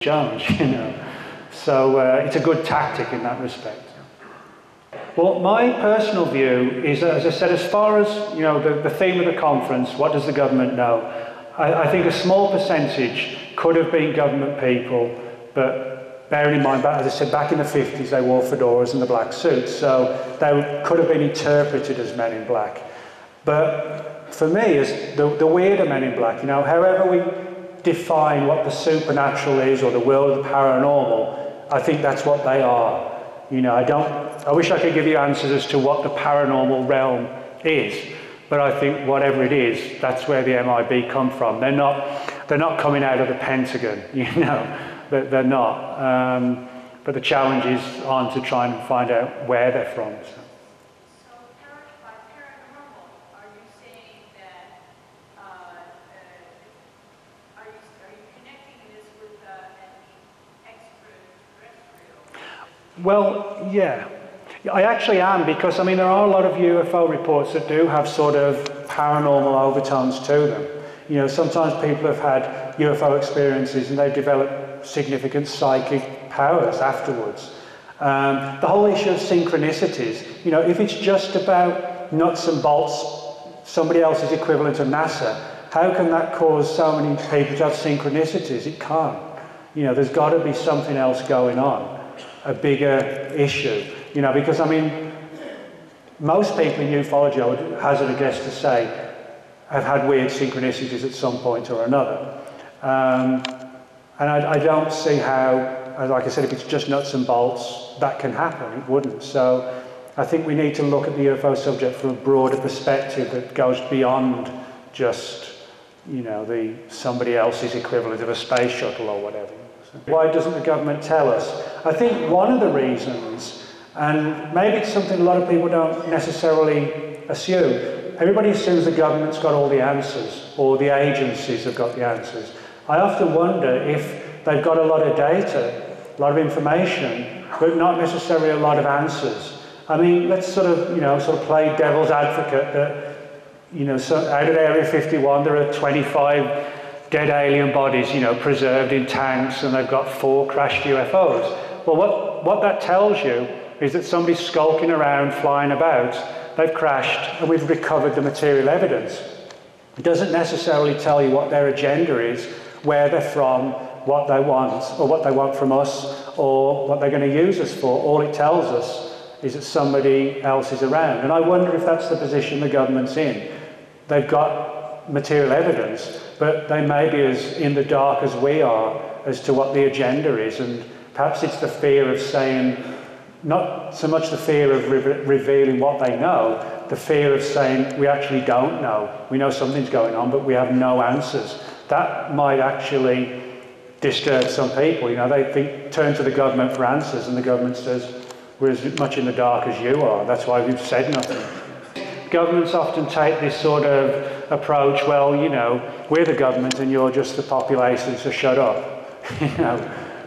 Jones, you know. So it's a good tactic in that respect. Well, my personal view is, as I said, as far as, you know, the theme of the conference, what does the government know? I think a small percentage could have been government people, but bearing in mind, as I said, back in the 50s, they wore fedoras and the black suits, so they could have been interpreted as men in black. But for me, as the weirder men in black, you know, however we define what the supernatural is or the world of the paranormal, I think that's what they are. You know, I wish I could give you answers as to what the paranormal realm is, but I think whatever it is, that's where the MIB come from. They're not coming out of the Pentagon, you know, they're not. But the challenge is on to try and find out where they're from. So. Well, yeah, I actually am, because I mean there are a lot of UFO reports that do have sort of paranormal overtones to them. You know, sometimes people have had UFO experiences and they've developed significant psychic powers afterwards. The whole issue of synchronicities, you know, if it's just about nuts and bolts, somebody else's equivalent of NASA, how can that cause so many people to have synchronicities? It can't. You know, there's got to be something else going on. A bigger issue, you know, because I mean, most people in ufology, I would hazard a guess to say, have had weird synchronicities at some point or another. And I don't see how, like I said, if it's just nuts and bolts, that can happen. It wouldn't. So I think we need to look at the UFO subject from a broader perspective that goes beyond just, you know, somebody else's equivalent of a space shuttle or whatever. Why doesn't the government tell us? I think one of the reasons, and maybe it's something a lot of people don't necessarily assume, everybody assumes the government's got all the answers, or the agencies have got the answers. I often wonder if they've got a lot of data, a lot of information, but not necessarily a lot of answers. I mean, let's sort of play devil's advocate that, you know, so out of Area 51 there are 25 dead alien bodies, you know, preserved in tanks, and they've got 4 crashed UFOs. Well, what that tells you is that somebody's skulking around, flying about, they've crashed, and we've recovered the material evidence. It doesn't necessarily tell you what their agenda is, where they're from, what they want, or what they want from us, or what they're going to use us for. All it tells us is that somebody else is around. And I wonder if that's the position the government's in. They've got material evidence, but they may be as in the dark as we are as to what the agenda is, and perhaps it's the fear of saying, not so much the fear of revealing what they know, the fear of saying we actually don't know. We know something's going on, but we have no answers. That might actually disturb some people. You know, they turn to the government for answers, and the government says, we're as much in the dark as you are. That's why we've said nothing. Governments often take this sort of approach, well, you know, we're the government and you're just the population, so shut up. You know,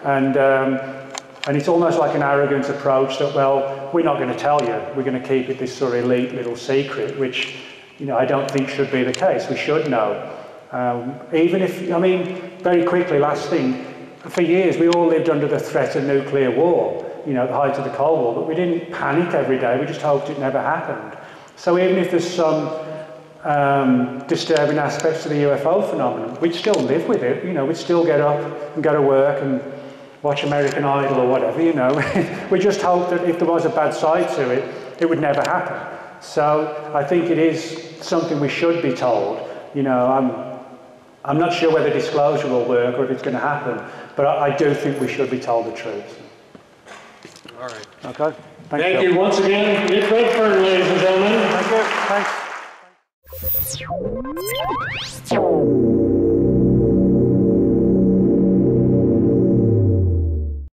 and it's almost like an arrogant approach that, well, we're not going to tell you, we're going to keep it this sort of elite little secret, which, you know, I don't think should be the case. We should know. Even if, I mean, very quickly, last thing, for years we all lived under the threat of nuclear war, you know, at the height of the Cold War, but we didn't panic every day, we just hoped it never happened. So even if there's some disturbing aspects to the UFO phenomenon, we'd still live with it, you know, we'd still get up and go to work and watch American Idol or whatever, you know. We just hope that if there was a bad side to it, it would never happen. So I think it is something we should be told. You know, I'm not sure whether disclosure will work or if it's going to happen, but I do think we should be told the truth. All right. Okay. Thank you once again, Nick Redfern, ladies and gentlemen. Thank you. Thanks.